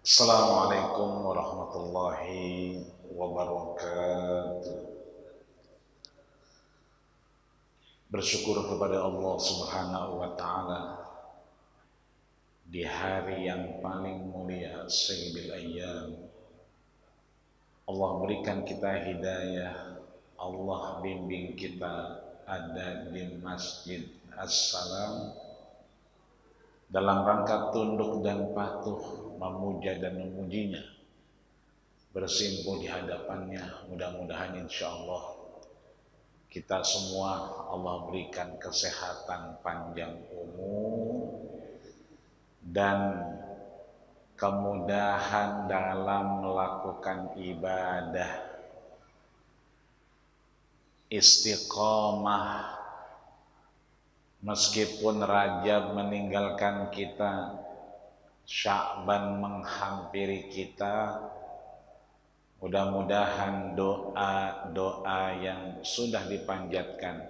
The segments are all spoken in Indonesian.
Assalamualaikum warahmatullahi wabarakatuh. Bersyukur kepada Allah Subhanahu wa taala di hari yang paling mulia Sayyidil Ayyam. Allah berikan kita hidayah, Allah bimbing kita ada di Masjid As-Salam dalam rangka tunduk dan patuh, memuja dan memujinya, bersimpuh di hadapannya. Mudah-mudahan insyaallah kita semua Allah berikan kesehatan panjang umur dan kemudahan dalam melakukan ibadah, istiqomah meskipun Rajab meninggalkan kita, Sya'ban menghampiri kita. Mudah-mudahan doa-doa yang sudah dipanjatkan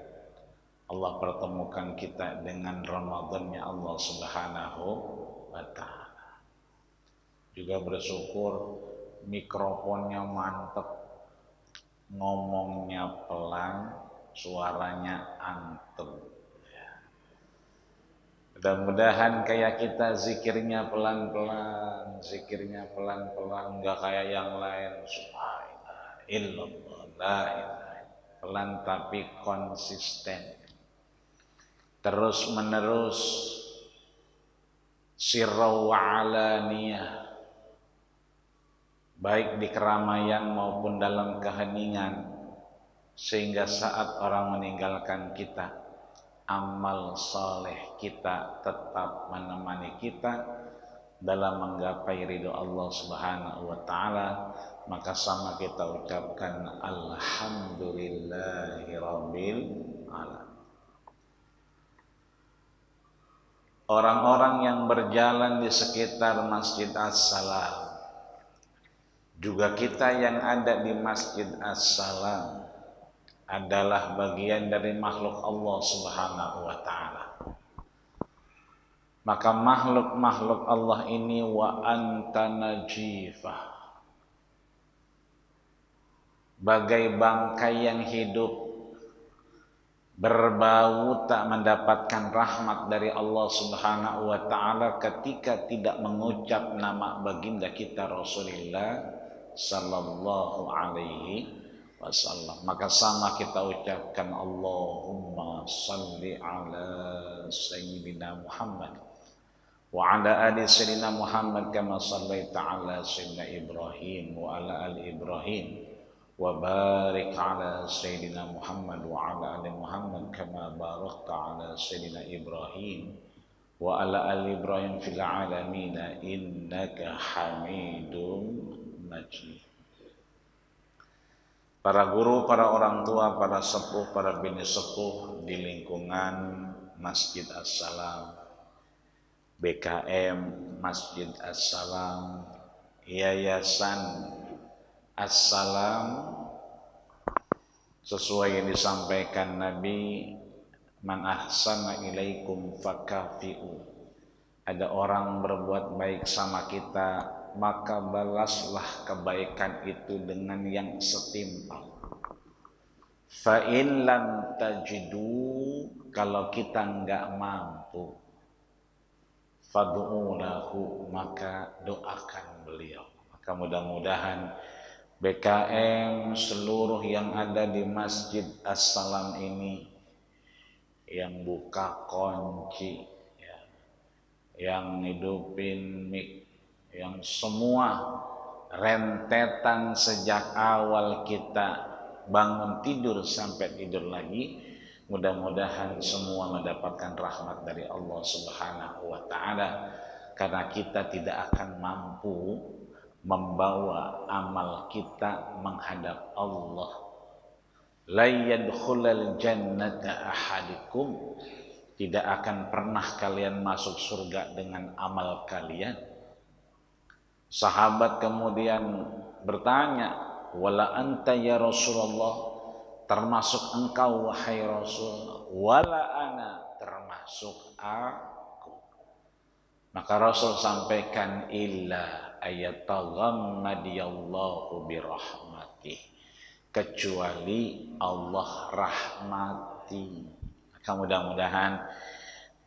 Allah pertemukan kita dengan Ramadannya Allah Subhanahu wa ta'ala. Juga bersyukur mikrofonnya mantep, ngomongnya pelan, suaranya anteng. Mudah-mudahan kayak kita zikirnya pelan-pelan, nggak kayak yang lain. Subhanallah, la ilaha, pelan tapi konsisten, terus menerus, sirra wa alaniyah, baik di keramaian maupun dalam keheningan, sehingga saat orang meninggalkan kita, amal saleh kita tetap menemani kita dalam menggapai ridho Allah Subhanahu wa taala. Maka sama kita ucapkan alhamdulillahirabbil alamin. Orang-orang yang berjalan di sekitar Masjid As-Salam, juga kita yang ada di Masjid As-Salam, adalah bagian dari makhluk Allah Subhanahu wa ta'ala. Maka makhluk-makhluk Allah ini wa anta najifah, bagai bangkai yang hidup, berbau, tak mendapatkan rahmat dari Allah Subhanahu wa ta'ala ketika tidak mengucap nama baginda kita Rasulullah sallallahu alaihi wasallam. Maka sama kita ucapkan Allahumma salli ala sayyidina Muhammad wa ala ali sayyidina Muhammad kama sallaita ala sayyidina Ibrahim wa ala ali Ibrahim wa barik ala sayyidina Muhammad wa ala ali Muhammad kama barakta ala sayyidina Ibrahim wa ala ali Ibrahim fil alamin innaka Hamidum Majid. Para guru, para orang tua, para sepuh, para bini sepuh di lingkungan Masjid As-Salam, BKM Masjid As-Salam, Yayasan As-Salam, sesuai yang disampaikan Nabi, man ahsana ilaikum fakafi'u. Ada orang berbuat baik sama kita, maka balaslah kebaikan itu dengan yang setimpal. Fa in lam tajidu, kalau kita enggak mampu, fad'u lahu, maka doakan beliau. Maka mudah-mudahan BKM seluruh yang ada di Masjid As-Salam ini, yang buka kunci, yang hidupin mic, yang semua rentetan sejak awal kita bangun tidur sampai tidur lagi, mudah-mudahan semua mendapatkan rahmat dari Allah Subhanahu wa ta'ala, karena kita tidak akan mampu membawa amal kita menghadap Allah. La yadkhulul jannata ahadukum, tidak akan pernah kalian masuk surga dengan amal kalian. Sahabat kemudian bertanya, wala anta ya Rasulullah, termasuk engkau wahai Rasul? Wala ana, termasuk aku. Maka Rasul sampaikan, illa ayataghammadiyallahu birahmatih, kecuali Allah rahmati. Maka mudah-mudahan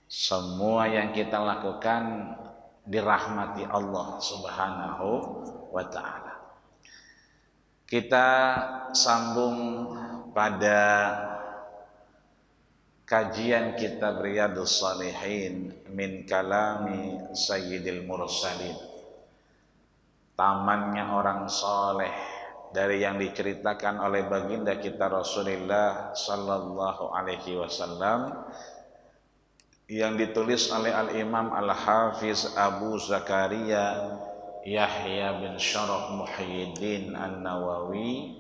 semua yang kita lakukan dirahmati Allah Subhanahu wa ta'ala. Kita sambung pada kajian kitab Riyadhus Shalihin min kalami Sayyidil Mursalin, tamannya orang soleh, dari yang diceritakan oleh baginda kita Rasulullah sallallahu alaihi wasallam, yang ditulis oleh Al-Imam Al-Hafiz Abu Zakaria Yahya bin Syaraf Muhyiddin An-Nawawi,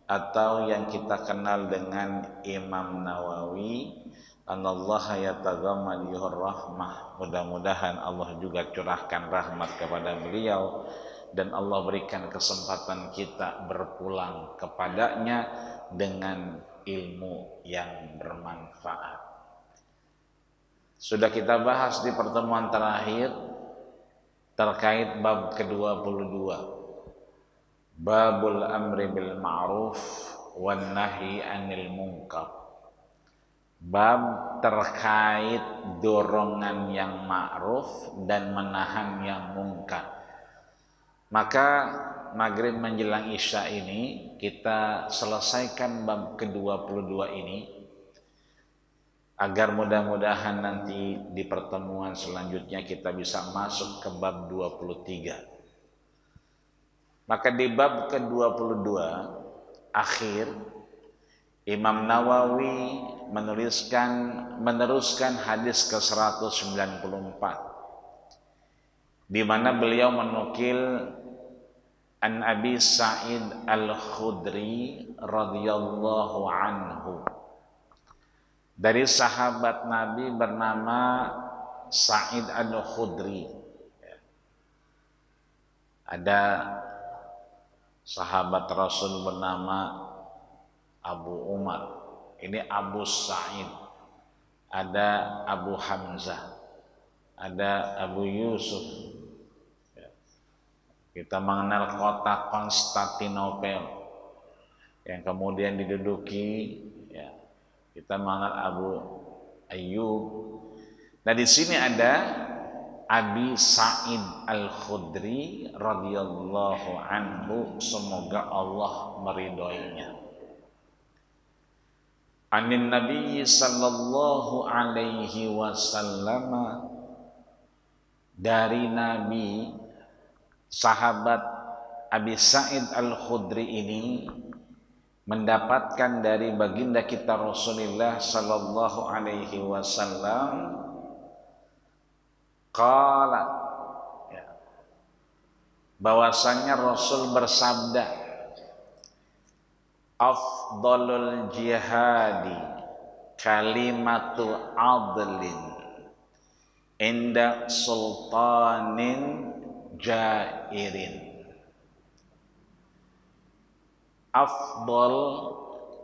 atau yang kita kenal dengan Imam Nawawi. Anallaha yataghammadihur rahmah, mudah-mudahan Allah juga curahkan rahmat kepada beliau dan Allah berikan kesempatan kita berpulang kepadanya dengan ilmu yang bermanfaat. Sudah kita bahas di pertemuan terakhir terkait bab ke-22, babul amri bil ma'ruf wan nahi anil munkar, bab terkait dorongan yang ma'ruf dan menahan yang munkar. Maka maghrib menjelang isya ini kita selesaikan bab ke-22 ini, agar mudah-mudahan nanti di pertemuan selanjutnya kita bisa masuk ke bab 23. Maka di bab ke-22 akhir, Imam Nawawi meneruskan hadis ke-194, di mana beliau menukil an Abi Sa'id Al-Khudri radhiyallahu anhu, dari sahabat Nabi bernama Sa'id Al-Khudri. Ada sahabat Rasul bernama Abu Umar, ini Abu Sa'id. Ada Abu Hamzah, ada Abu Yusuf. Kita mengenal kota Konstantinopel yang kemudian diduduki, kita mengenal Abu Ayyub. Nah, di sini ada Abi Sa'id Al-Khudri radhiyallahu anhu, semoga Allah meridhoinya. Anin Nabi sallallahu alaihi wasallam, dari Nabi, sahabat Abi Sa'id Al-Khudri ini mendapatkan dari baginda kita Rasulullah sallallahu alaihi wasallam qala, bahwasanya Rasul bersabda, afdalul jihadi kalimatu adlin inda sultanin jairin. Afdal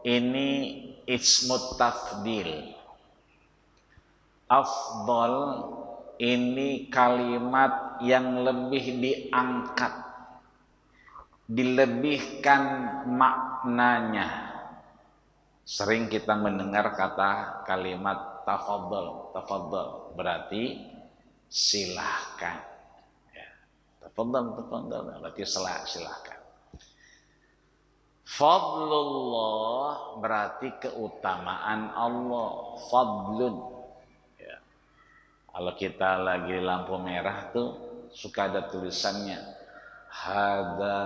ini ismut tafdil. Afdal ini kalimat yang lebih diangkat, dilebihkan maknanya. Sering kita mendengar kata kalimat tafadhal. Tafadhal berarti silahkan. Tafadhal berarti silahkan. Fadlullah berarti keutamaan Allah. Fadlun. Kalau kita lagi lampu merah tuh suka ada tulisannya, hada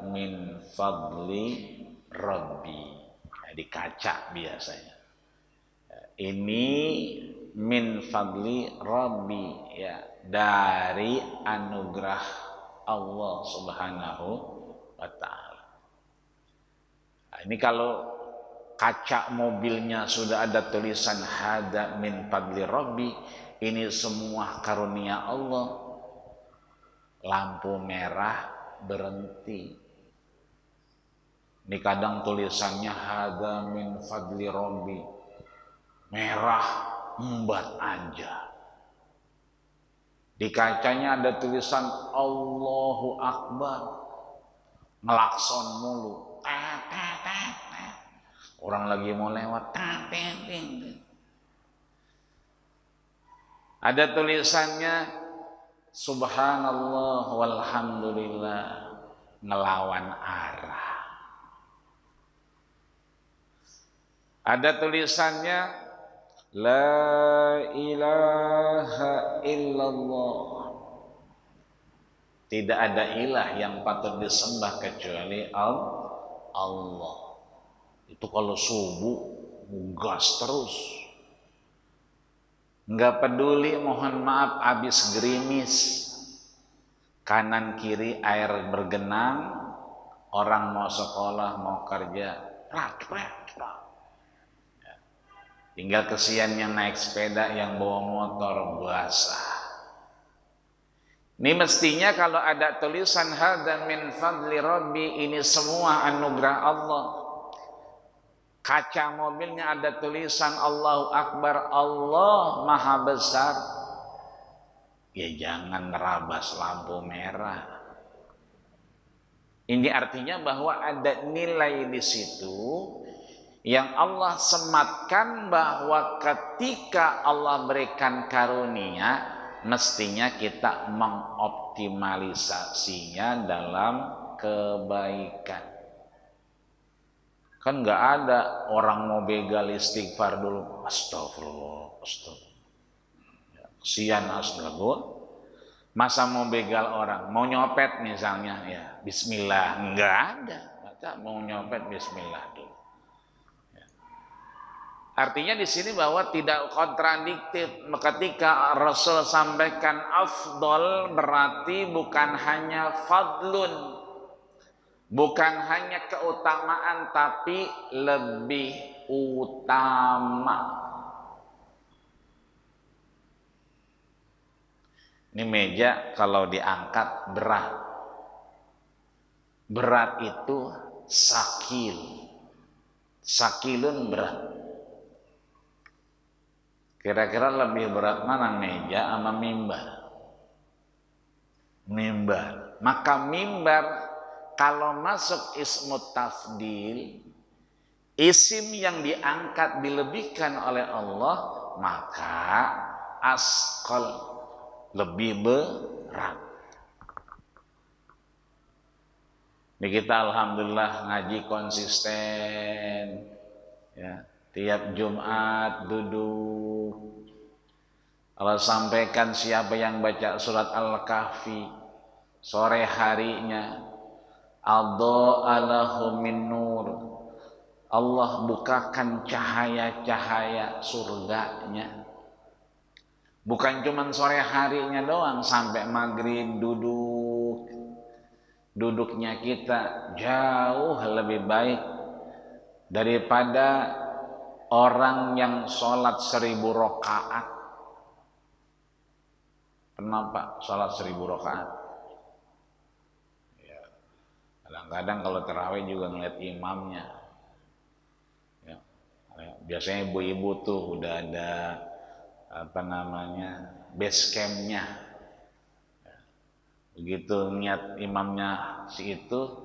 min fadli rabbi. Di kaca biasanya. Ini min fadli rabbi, dari anugerah Allah Subhanahu wa ta'ala. Ini kalau kaca mobilnya sudah ada tulisan hada min fadli rabbi, ini semua karunia Allah. Lampu merah berhenti. Ini kadang tulisannya hada min fadli rabbi, merah embat aja. Di kacanya ada tulisan Allahu Akbar. Ngelakson mulu. Orang lagi mau lewat. Ada tulisannya Subhanallah walhamdulillah, ngelawan arah. Ada tulisannya La ilaha illallah, tidak ada ilah yang patut disembah kecuali Allah. Itu kalau subuh gas terus, nggak peduli, mohon maaf, habis gerimis, kanan kiri air bergenang, orang mau sekolah mau kerja, tinggal kesian yang naik sepeda, yang bawa motor basah. Ini mestinya kalau ada tulisan hadza min fadli rabbi, ini semua anugerah Allah. Kaca mobilnya ada tulisan Allahu Akbar, Allah Maha Besar. Ya jangan nerabas lampu merah. Ini artinya bahwa ada nilai di situ yang Allah sematkan, bahwa ketika Allah berikan karunia, mestinya kita mengoptimalisasinya dalam kebaikan. Kan nggak ada orang mau begal istighfar dulu, astagfirullah, astagfirullah. Kesian astagfirullah. Masa mau begal orang, mau nyopet misalnya, ya bismillah, nggak ada. Mau nyopet bismillah dulu. Artinya di sini bahwa tidak kontradiktif ketika Rasul sampaikan afdol, berarti bukan hanya fadlun, bukan hanya keutamaan, tapi lebih utama. Ini meja kalau diangkat berat. Berat itu sakil. Sakilun berat. Kira-kira lebih berat mana, meja sama mimbar? Mimbar. Maka mimbar kalau masuk ismut tafdil, isim yang diangkat dilebihkan oleh Allah, maka asqal, lebih berat. Ini kita alhamdulillah ngaji konsisten, ya. Tiap Jumat duduk. Allah sampaikan siapa yang baca surat Al-Kahfi sore harinya, adha'a lahu min nur, Allah bukakan cahaya-cahaya surganya. Bukan cuma sore harinya doang, sampai maghrib duduk. Duduknya kita jauh lebih baik daripada orang yang sholat 1000 rakaat. Kenapa sholat 1000 rakaat? Ya, kadang-kadang kalau tarawih juga ngeliat imamnya. Ya, biasanya ibu-ibu tuh udah ada base campnya. Ya, begitu niat imamnya si itu,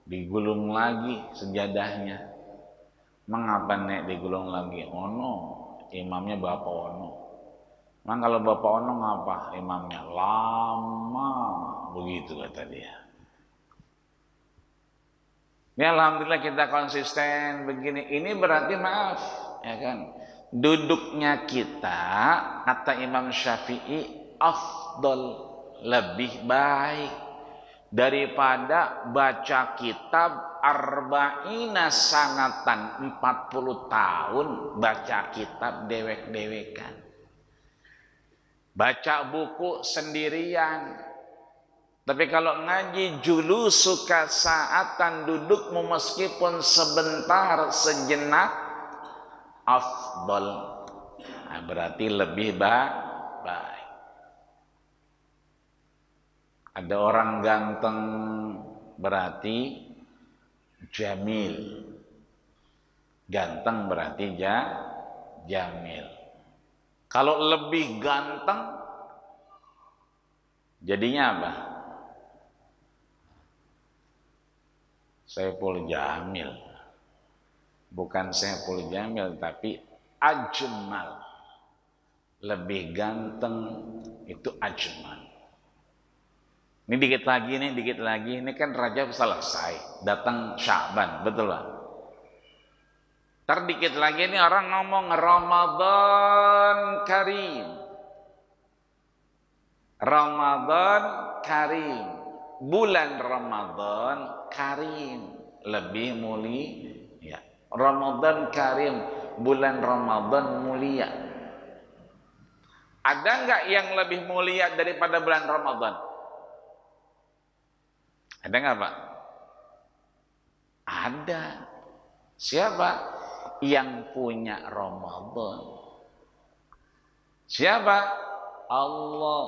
digulung lagi sejadahnya. Mengapa nek digulung lagi? Ono, imamnya Bapak Ono. Emang kalau Bapak Ono ngapa imamnya? Lama, begitu kata dia. Ini alhamdulillah kita konsisten begini. Ini berarti maaf, ya kan? Duduknya kita, kata Imam Syafi'i, afdol, lebih baik daripada baca kitab arba'ina sanatan, 40 tahun baca kitab dewek-dewekan. Baca buku sendirian. Tapi kalau ngaji julusuka saatan, dudukmu meskipun sebentar, sejenak, afdol. Nah, berarti lebih baik. Ada orang ganteng, berarti jamil. Ganteng berarti jamil. Kalau lebih ganteng, Jadinya apa? Saiful Jamil. Bukan Saiful Jamil, tapi ajmal. Lebih ganteng itu ajmal. Ini dikit lagi nih, dikit lagi. Ini kan Rajab selesai, datang Sya'ban, betul Pak? Ntar dikit lagi nih orang ngomong Ramadan Karim. Ramadan Karim. Bulan Ramadan Karim. Lebih mulia. Ramadan Karim. Bulan Ramadan mulia. Ada nggak yang lebih mulia daripada bulan Ramadan? Ada nggak Pak? Ada. Siapa? Yang punya Ramadan. Siapa? Allah.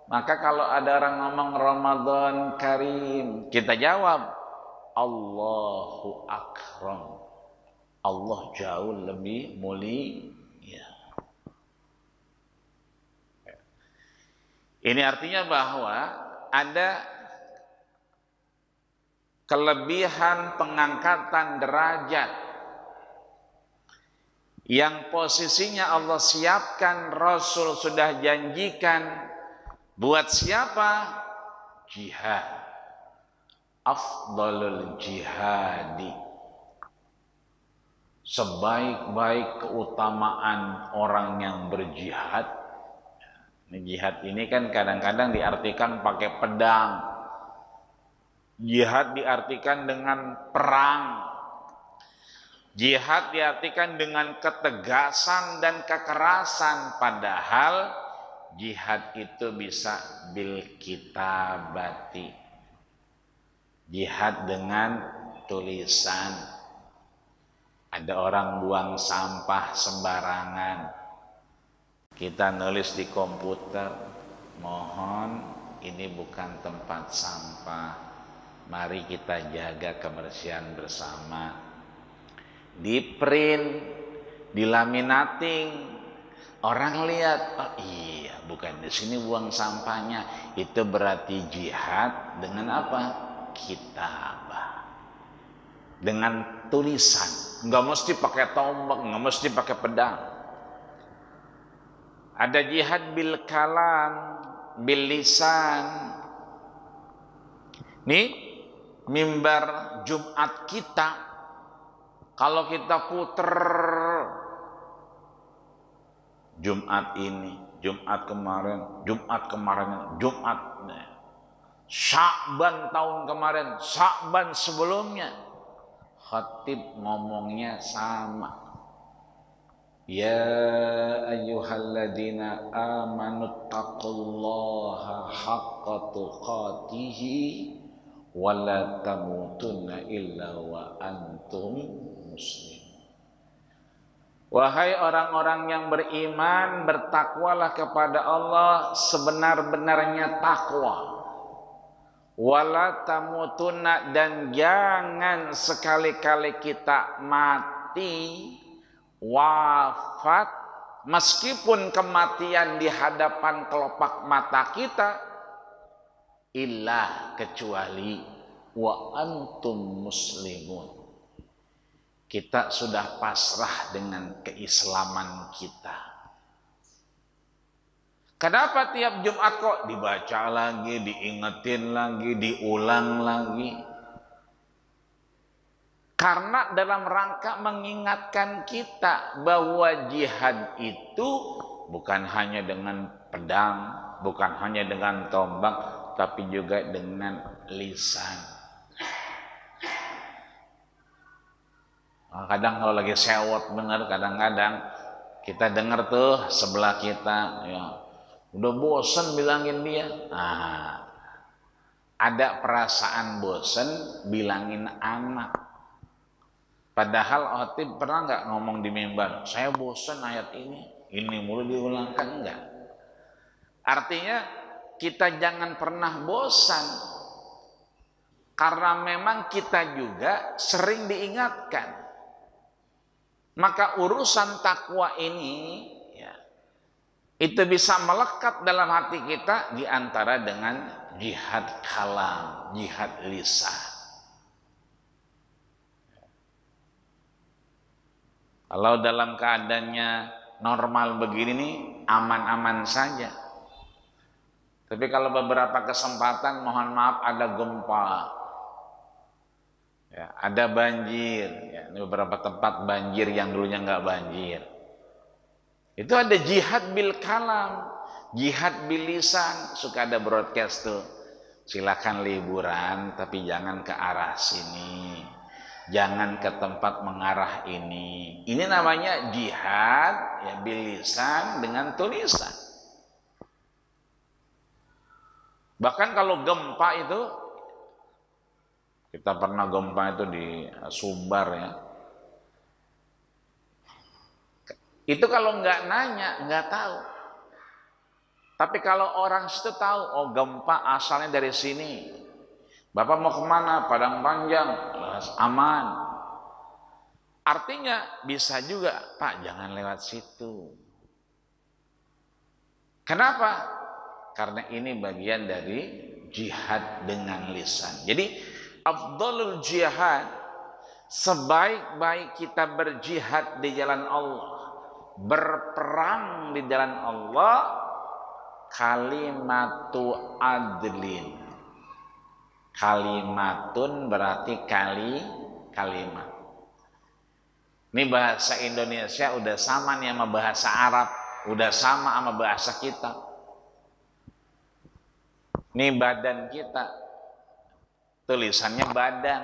Maka kalau ada orang ngomong Ramadan Karim, kita jawab Allahu Akram. Allah jauh lebih mulia. Ini artinya bahwa ada kelebihan pengangkatan derajat yang posisinya Allah siapkan, Rasul sudah janjikan buat siapa? Jihad. Afdalul jihadi. Sebaik-baik keutamaan orang yang berjihad. Jihad ini kan kadang-kadang diartikan pakai pedang. Jihad diartikan dengan perang. Jihad diartikan dengan ketegasan dan kekerasan. Padahal jihad itu bisa bil kitabati. Jihad dengan tulisan. Ada orang buang sampah sembarangan. Kita nulis di komputer, mohon ini bukan tempat sampah. Mari kita jaga kebersihan bersama. Di print, di laminating, orang lihat, oh iya, bukan di sini buang sampahnya. Itu berarti jihad dengan apa? Kitabah. Dengan tulisan. Nggak mesti pakai tombak, nggak mesti pakai pedang. Ada jihad bil kalam, bil lisan. Nih, mimbar Jumat kita, kalau kita puter Jumat ini, Jumat kemarin, Jumat Sya'ban tahun kemarin, Sya'ban sebelumnya, khatib ngomongnya sama. Ya ayyuhalladzina amanu taqullaha haqqa tuqatihi wa la tamutunna illa wa antum muslimun. Wahai orang-orang yang beriman, bertakwalah kepada Allah sebenar-benarnya takwa. Wala tamutunna, dan jangan sekali-kali kita mati, wafat, meskipun kematian di hadapan kelopak mata kita, illa kecuali wa antum muslimun, kita sudah pasrah dengan keislaman kita. Kenapa tiap Jumat kok dibaca lagi, diingetin lagi, diulang lagi? Karena dalam rangka mengingatkan kita bahwa jihad itu bukan hanya dengan pedang, bukan hanya dengan tombak, tapi juga dengan lisan. Kadang kalau lagi sewot bener, kadang-kadang kita dengar tuh sebelah kita, ya, udah bosen bilangin dia. Nah, ada perasaan bosen bilangin anak. Padahal khotib pernah nggak ngomong di mimbar, saya bosan ayat ini mulu diulangkan, enggak. Artinya kita jangan pernah bosan, karena memang kita juga sering diingatkan. Maka urusan takwa ini, ya, itu bisa melekat dalam hati kita di antara dengan jihad kalam, jihad lisan. Kalau dalam keadaannya normal begini nih, aman-aman saja. Tapi kalau beberapa kesempatan, mohon maaf, ada gempa, ya, ada banjir, ya, ini beberapa tempat banjir yang dulunya nggak banjir. Itu ada jihad bil kalam, jihad bil lisan. Suka ada broadcast tuh, silakan liburan, tapi jangan ke arah sini. Jangan ke tempat mengarah ini. Ini namanya jihad ya bilisan dengan tulisan. Bahkan kalau gempa itu, kita pernah gempa itu di Sumbar ya. Itu kalau nggak nanya, nggak tahu. Tapi kalau orang situ tahu, oh gempa asalnya dari sini. Bapak mau kemana? Padang Panjang, aman. Artinya bisa juga, Pak jangan lewat situ. Kenapa? Karena ini bagian dari jihad dengan lisan. Jadi afdalul jihad, sebaik-baik kita berjihad di jalan Allah, berperang di jalan Allah, kalimatu adlin. Kalimatun berarti kalimat. Ini bahasa Indonesia udah sama nih sama bahasa Arab, udah sama sama bahasa kita. Ini badan kita, tulisannya badan.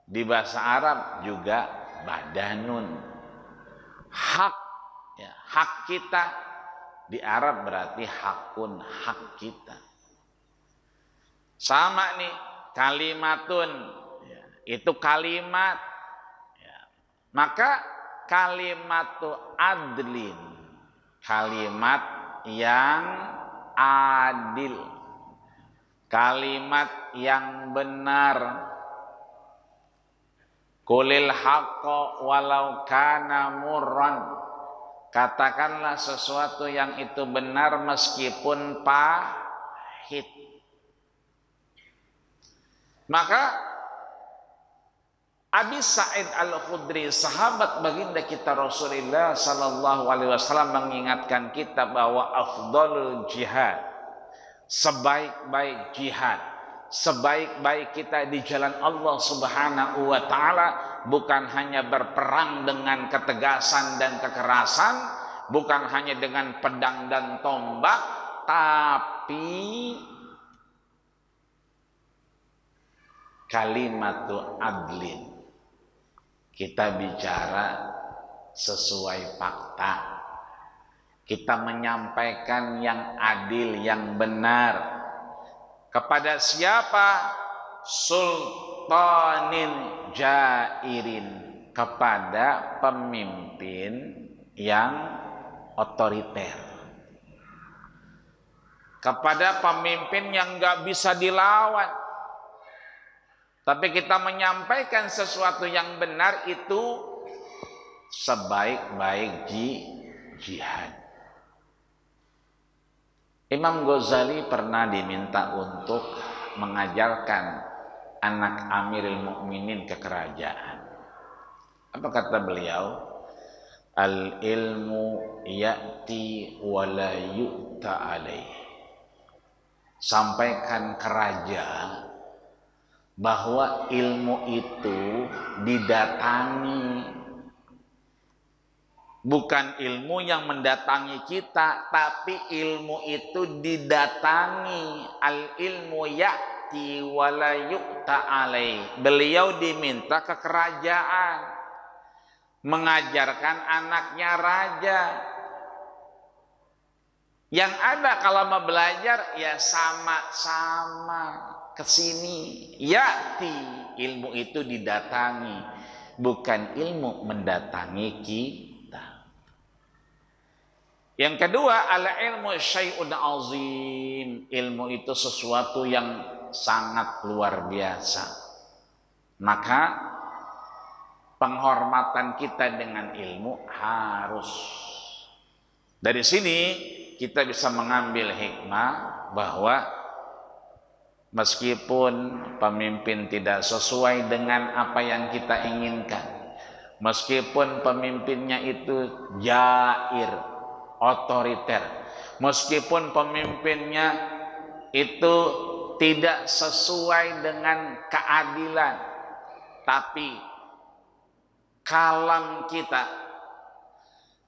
Di bahasa Arab juga badanun. Hak, ya, hak kita di Arab berarti hakun, hak kita. Sama nih, kalimatun, ya, itu kalimat, ya. Maka kalimatu adlin, kalimat yang adil, kalimat yang benar. Qulil haqqo walau kana murran, katakanlah sesuatu yang itu benar meskipun pahit. Maka Abi Sa'id Al-Khudri, sahabat baginda kita Rasulullah sallallahu alaihi wasallam, mengingatkan kita bahwa afdalul jihad, sebaik-baik jihad, sebaik-baik kita di jalan Allah Subhanahu wa taala, bukan hanya berperang dengan ketegasan dan kekerasan, bukan hanya dengan pedang dan tombak, tapi kalimatu adlin. Kita bicara sesuai fakta. Kita menyampaikan yang adil, yang benar. Kepada siapa? Sultanin jairin, kepada pemimpin yang otoriter, kepada pemimpin yang nggak bisa dilawan. Tapi kita menyampaikan sesuatu yang benar, itu sebaik-baik jihad. Imam Ghazali pernah diminta untuk mengajarkan anak Amirul Mukminin ke kerajaan. Apa kata beliau? Al ilmu ya'ti wa la yu'ta alaih. Sampaikan ke raja bahwa ilmu itu didatangi, bukan ilmu yang mendatangi kita, tapi ilmu itu didatangi. Al ilmu ya'ti wa la yu'ta alaih. Beliau diminta ke kerajaan mengajarkan anaknya raja. Yang ada kalau mau belajar ya sama-sama kesini. Ya'ti, ilmu itu didatangi, bukan ilmu mendatangi kita. Yang kedua, al-ilmu syai'un azim. Ilmu itu sesuatu yang sangat luar biasa. Maka penghormatan kita dengan ilmu harus Dari sini kita bisa mengambil hikmah bahwa meskipun pemimpin tidak sesuai dengan apa yang kita inginkan, meskipun pemimpinnya itu jair, otoriter, meskipun pemimpinnya itu tidak sesuai dengan keadilan, tapi kalam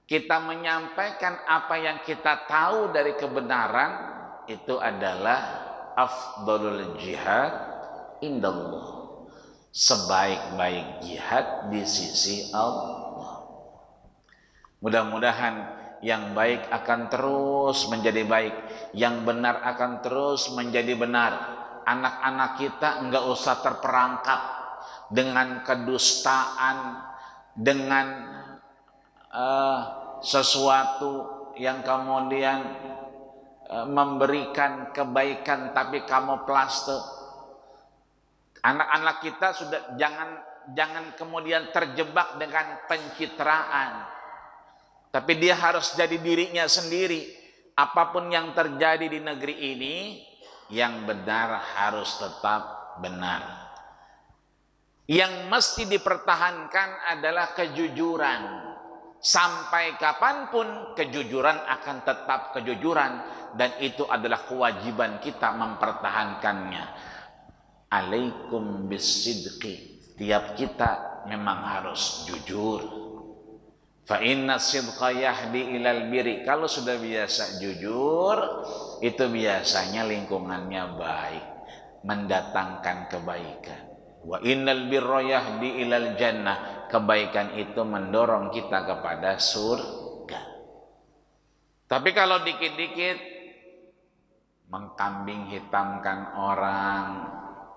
kita menyampaikan apa yang kita tahu dari kebenaran, itu adalah afdalul jihad indallah, sebaik-baik jihad di sisi Allah. Mudah-mudahan yang baik akan terus menjadi baik, yang benar akan terus menjadi benar. Anak-anak kita enggak usah terperangkap dengan kedustaan, dengan sesuatu yang kemudian memberikan kebaikan tapi kamuflase. Anak-anak kita sudah jangan kemudian terjebak dengan pencitraan, tapi dia harus jadi dirinya sendiri. Apapun yang terjadi di negeri ini, yang benar harus tetap benar. Yang mesti dipertahankan adalah kejujuran. Sampai kapanpun kejujuran akan tetap kejujuran, dan itu adalah kewajiban kita mempertahankannya. Alaikum bisidqi, setiap kita memang harus jujur. Fa inna sidqa yahdi ilal birri, kalau sudah biasa jujur, itu biasanya lingkungannya baik, mendatangkan kebaikan. Wa innal birra yahdi ilal jannah, kebaikan itu mendorong kita kepada surga. Tapi kalau dikit-dikit mengkambing hitamkan orang,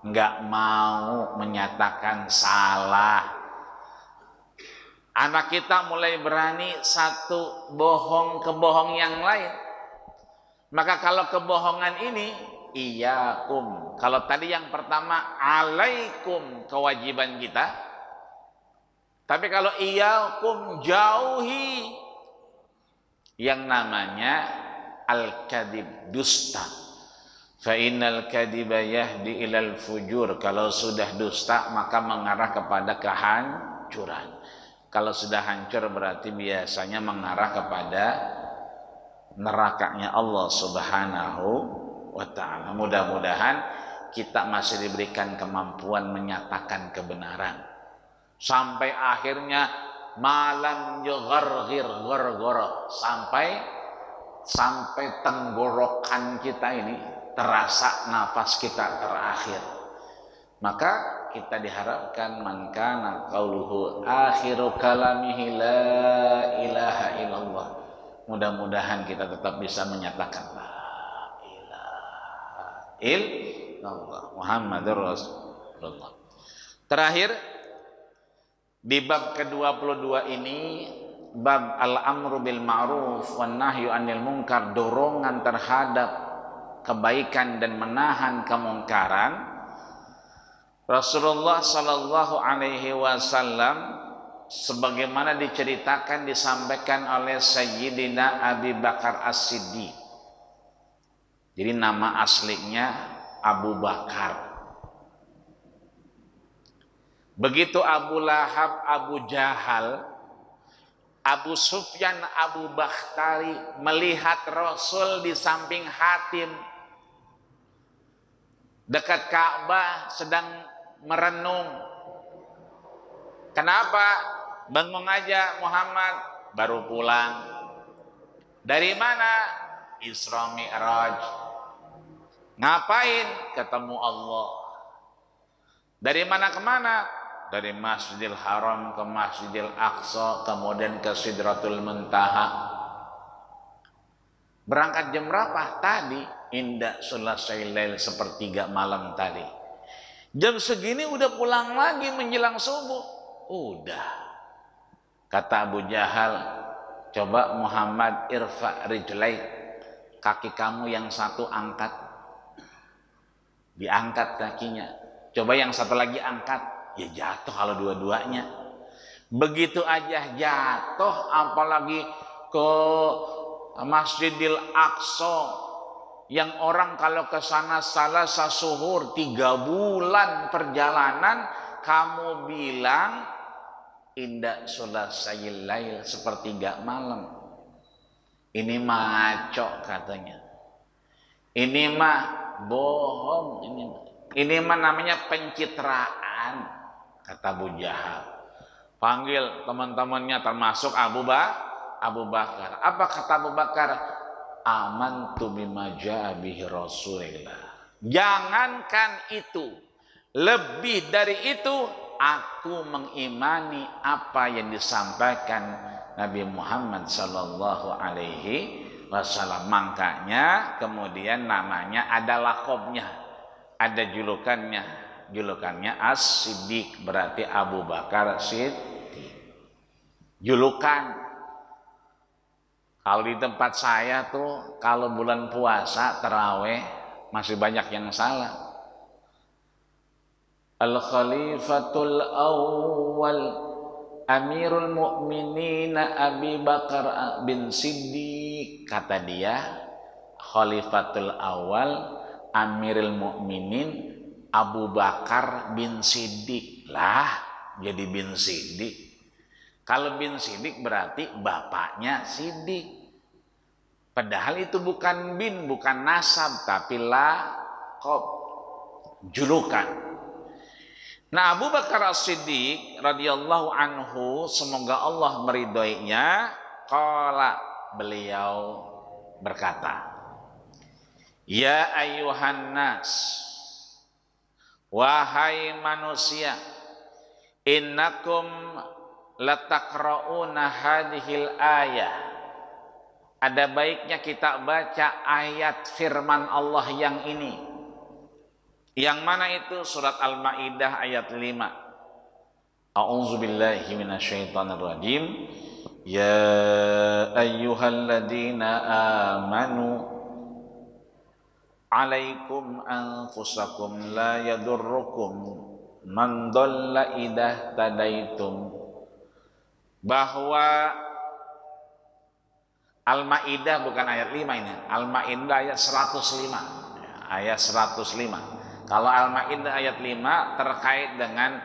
nggak mau menyatakan salah, anak kita mulai berani satu bohong ke bohong yang lain, maka kalau kebohongan ini iyakum, kalau tadi yang pertama alaikum, kewajiban kita, tapi kalau iyakum, jauhi yang namanya al-kadhib, dusta. Fa innal kadhiba yahdi ilal fujur, kalau sudah dusta maka mengarah kepada kehancuran. Kalau sudah hancur berarti biasanya mengarah kepada nerakanya Allah Subhanahu wa ta'ala. Mudah-mudahan kita masih diberikan kemampuan menyatakan kebenaran sampai akhirnya malam yugharghir gorgoro, sampai tenggorokan kita ini terasa nafas kita terakhir. Maka kita diharapkan man kana qauluhu akhiru kalamihi la ilaha illallah, mudah-mudahan kita tetap bisa menyatakan la ilaha illallah Muhammadur Rasulullah. Terakhir di bab ke-22 ini, bab al-amru bil ma'ruf wan nahyu 'anil munkar, dorongan terhadap kebaikan dan menahan kemungkaran. Rasulullah sallallahu alaihi wasallam sebagaimana diceritakan, disampaikan oleh Sayyidina Abi Bakar As-Siddiq. Jadi nama aslinya Abu Bakar. Begitu Abu Lahab, Abu Jahal, Abu Sufyan, Abu Bakhtari melihat Rasul di samping Hatim dekat Ka'bah sedang merenung. Kenapa? Bengong aja Muhammad, baru pulang. Dari mana? Isra Mi'raj. Ngapain? Ketemu Allah. Dari mana ke mana? Dari Masjidil Haram ke Masjidil Aqsa, kemudian ke Sidratul Muntaha. Berangkat jam berapa? Tadi indah selesai lail, sepertiga malam tadi. Jam segini udah pulang lagi menjelang subuh. Udah. Kata Abu Jahal, coba Muhammad irfa rijlaik, kaki kamu yang satu angkat. Diangkat kakinya. Coba yang satu lagi angkat, ya jatuh kalau dua-duanya. Begitu aja jatuh, apalagi ke Masjidil Aqsa yang orang kalau ke sana salah sasuhur 3 bulan perjalanan, kamu bilang indah sulasayil lail, sepertiga malam. Ini maco katanya. Ini mah bohong. Ini mah namanya pencitraan, kata Abu Jahal. Panggil teman-temannya termasuk Abu Bakar. Apa kata Abu Bakar? Amantu bima jaa bihi Rasulillah. Jangankan itu, lebih dari itu, aku mengimani apa yang disampaikan Nabi Muhammad sallallahu alaihi wasallam. Makanya kemudian namanya ada lakobnya, ada julukannya As-Siddiq, berarti Abu Bakar Siddiq. Julukan. Kalau di tempat saya tuh, kalau bulan puasa taraweh masih banyak yang salah. Al-Khalifatul Awwal Amirul Mu'minin Abi Bakar bin Siddiq, kata dia. Khalifatul Awwal Amirul Mu'minin Abu Bakar bin Siddiq. Lah, jadi bin Siddiq. Kalau bin Siddiq berarti bapaknya Siddiq. Padahal itu bukan bin, bukan nasab, tapi laqab, julukan. Nah, Abu Bakar As-Siddiq radhiyallahu anhu, semoga Allah meridhoinya, qala, beliau berkata, ya ayyuhan nas, wahai manusia, innakum latakra'una hadhil ayah. Ada baiknya kita baca ayat firman Allah yang ini. Yang mana itu? Surat Al-Maidah ayat 5. A'udzubillahi minasyaitonirrajim. Ya ayyuhalladzina amanu alaikum anfusakum la yadurrukum man dhalla idza tadaitum. Bahwa Al-Maidah bukan ayat 5 ini. Al-Maidah ayat 105. Ayat 105. Kalau Al-Maidah ayat 5 terkait dengan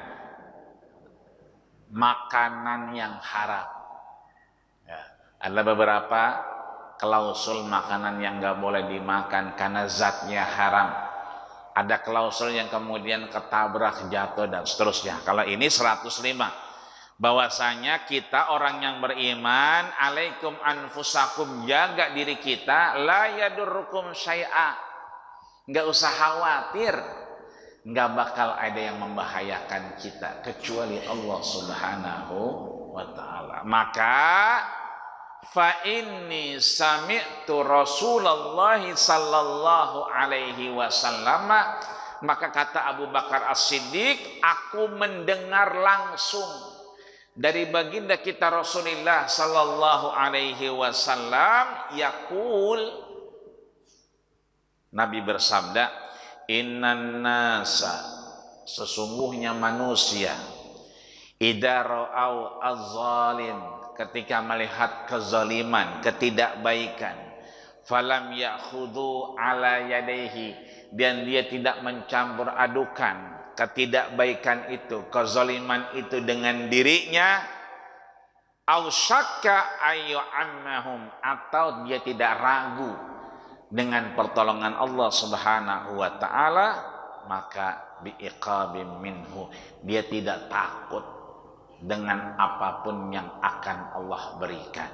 makanan yang haram. Ya, ada beberapa klausul makanan yang nggak boleh dimakan karena zatnya haram. Ada klausul yang kemudian ketabrak, jatuh dan seterusnya. Kalau ini 105. Bahwasanya kita orang yang beriman, alaikum anfusakum, jaga diri kita, la yadurrukum syai'a, nggak usah khawatir, nggak bakal ada yang membahayakan kita kecuali Allah Subhanahu wa ta'ala. Maka fa inni sami'tu Rasulullah sallallahu alaihi wasallam, maka kata Abu Bakar As-Siddiq, aku mendengar langsung dari baginda kita Rasulullah sallallahu alaihi wasallam yaqul, Nabi bersabda, innan nasa, sesungguhnya manusia, idza ra'au az-zalim, ketika melihat kezaliman, ketidakbaikan, falam ya'khudhu ala yadayhi, dan dia tidak mencampur adukan ketidakbaikan itu, kezaliman itu dengan dirinya, au syakka ayyu'ammahum, atau dia tidak ragu dengan pertolongan Allah Subhanahu wa ta'ala, maka biiqabim minhu, dia tidak takut dengan apapun yang akan Allah berikan.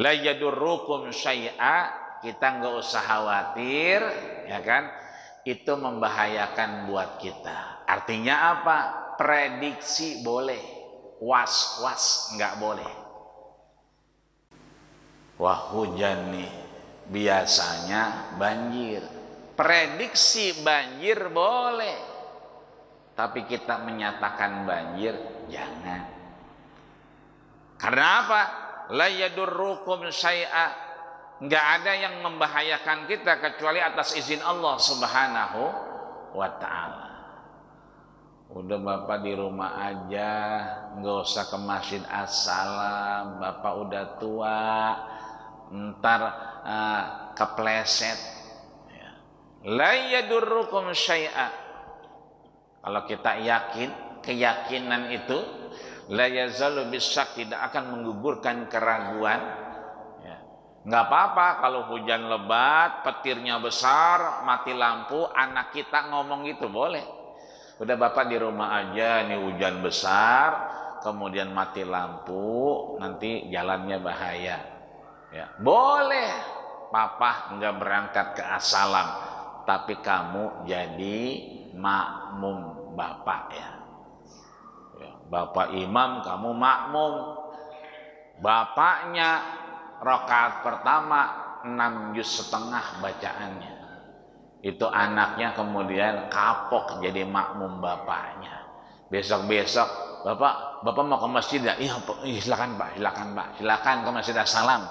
La yadurrukum syai'a, kita nggak usah khawatir, ya kan? Itu membahayakan buat kita. Artinya apa? Prediksi boleh, was-was nggak boleh. Wah, hujan nih, biasanya banjir. Prediksi banjir boleh, tapi kita menyatakan banjir jangan. Karena apa? La yadurrukum syai'a, nggak ada yang membahayakan kita kecuali atas izin Allah Subhanahu wa ta'ala. Udah Bapak di rumah aja, nggak usah ke Masjid As-Salam. Bapak udah tua, ntar kepleset. Ya. La yadurrukum syai'a. Kalau kita yakin, keyakinan itu la yazalu bisyak, tidak akan menggugurkan keraguan. Ya. Nggak apa-apa kalau hujan lebat, petirnya besar, mati lampu, anak kita ngomong gitu boleh. Udah bapak di rumah aja, nih hujan besar, kemudian mati lampu, nanti jalannya bahaya. Ya, boleh papa nggak berangkat ke asalam, tapi kamu jadi makmum bapak ya. Ya, bapak imam, kamu makmum. Bapaknya rakaat pertama 6 juz setengah bacaannya. Itu anaknya kemudian kapok jadi makmum bapaknya. Besok-besok, bapak mau ke masjid ya? Iya, silakan pak, silakan ke masjid Assalam.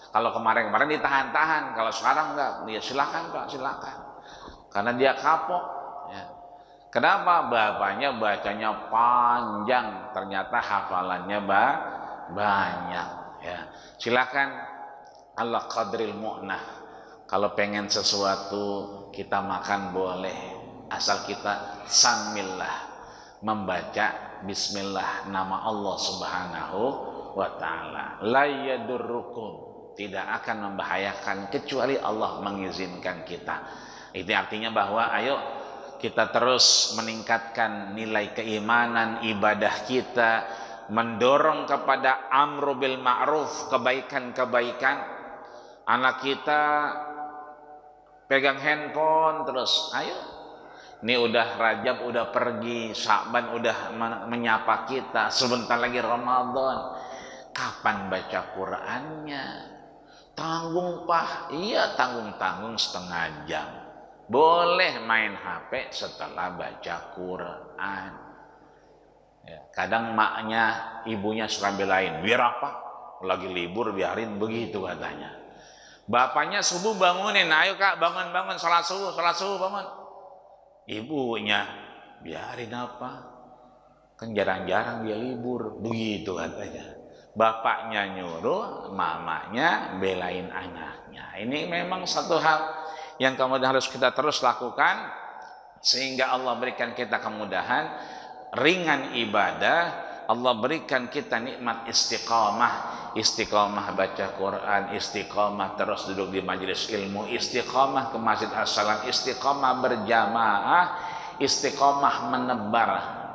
Kalau kemarin ditahan-tahan, kalau sekarang enggak, ya silakan pak, silakan. Karena dia kapok. Ya. Kenapa? Bapaknya bacanya panjang, ternyata hafalannya banyak. Ya, silakan ala qadril mu'nah. Kalau pengen sesuatu kita makan boleh, asal kita samillah, membaca bismillah nama Allah Subhanahu wa taala. La yadurrukum, tidak akan membahayakan kecuali Allah mengizinkan kita. Itu artinya bahwa ayo kita terus meningkatkan nilai keimanan, ibadah kita, mendorong kepada amru bil ma'ruf, kebaikan-kebaikan. Anak kita pegang handphone terus, ayo. Ini udah Rajab udah pergi, Sya'ban udah menyapa kita, sebentar lagi Ramadan. Kapan baca Qur'annya? Tanggung pak, iya tanggung setengah jam. Boleh main HP setelah baca Quran. Ya, kadang maknya, ibunya suka belain, biar apa? Lagi libur biarin begitu katanya. Bapaknya subuh bangunin, ayo kak bangun salat subuh bangun. Ibunya biarin apa? Kan jarang-jarang dia libur, begitu katanya. Bapaknya nyuruh, mamanya belain anaknya. Ini memang satu hal yang kemudian harus kita terus lakukan sehingga Allah berikan kita kemudahan, ringan ibadah. Allah berikan kita nikmat istiqamah baca Quran, istiqamah terus duduk di majelis ilmu, istiqamah ke Masjid Assalam, istiqamah berjamaah, istiqamah menebar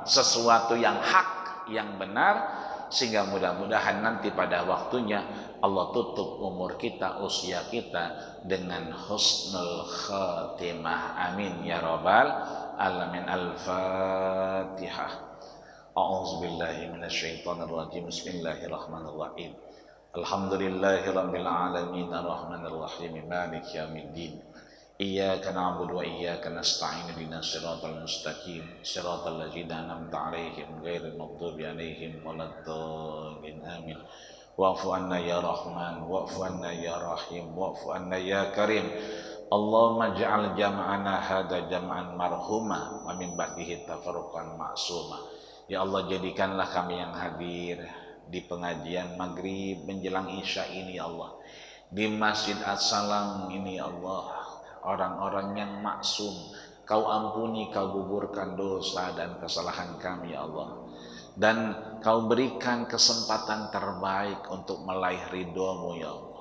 sesuatu yang hak, yang benar, sehingga mudah-mudahan nanti pada waktunya Allah tutup umur kita, usia kita dengan husnul khatimah. Amin ya rabbal alamin. Al-Fatihah. A'udzubillahi minasyaitonirrajim. Bismillahirrahmanirrahim. Alhamdulillahirabbil alamin arrahmanir rahim maliki yaumiddin. Iyyaka na'budu wa iyyaka nasta'in ihdinas siratal mustaqim siratal ladzina an'amta 'alaihim ghairil maghdubi 'alaihim waladdallin. Amin. Wa'fu anna ya Rahman, wa'fu anna ya Rahim, wa'fu anna ya Karim. Allahumma ja'al jam'ana hadza jam'an marhuma wa min ba'dihi tafarruqan ma'suma. Ya Allah, jadikanlah kami yang hadir di pengajian maghrib menjelang isya ini ya Allah, di Masjid Assalam ini ya Allah, orang-orang yang maksum, Kau ampuni, Kau gugurkan dosa dan kesalahan kami ya Allah, dan Kau berikan kesempatan terbaik untuk meraih ridho-Mu ya Allah.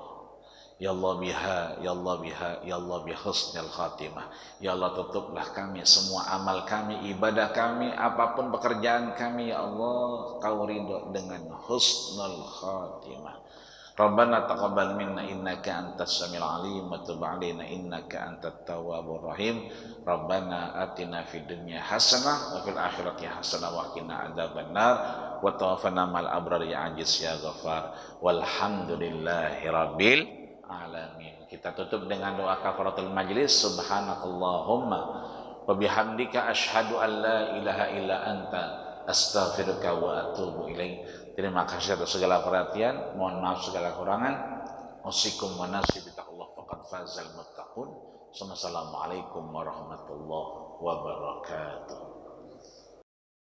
Ya Allah biha, ya Allah biha, ya Allah bihusnil khatimah. Ya Allah, tutuplah kami, semua amal kami, ibadah kami, apapun pekerjaan kami ya Allah, Kau ridho dengan husnul khatimah. Rabbana taqabbal minna innaka antas samiul alim wa tub 'alaina innaka antat tawwabur rahim. Rabbana atina fid dunya hasanah wa fil akhirati hasanah wa qina adzabannar wa tawaffana ma'al abrar ya aziz ya ghafar. Walhamdulillahi rabbil alamin. Kita tutup dengan doa kafaratul majlis. Subhanakallahumma wa bihamdika asyhadu an la ilaha illa anta astaghfiruka wa atubu ilaik. Terima kasih atas segala perhatian, mohon maaf segala kurangan. Usikum wa nafsi bitaqullah faqad fazal muttaqun. Wassalamualaikum warahmatullahi wabarakatuh.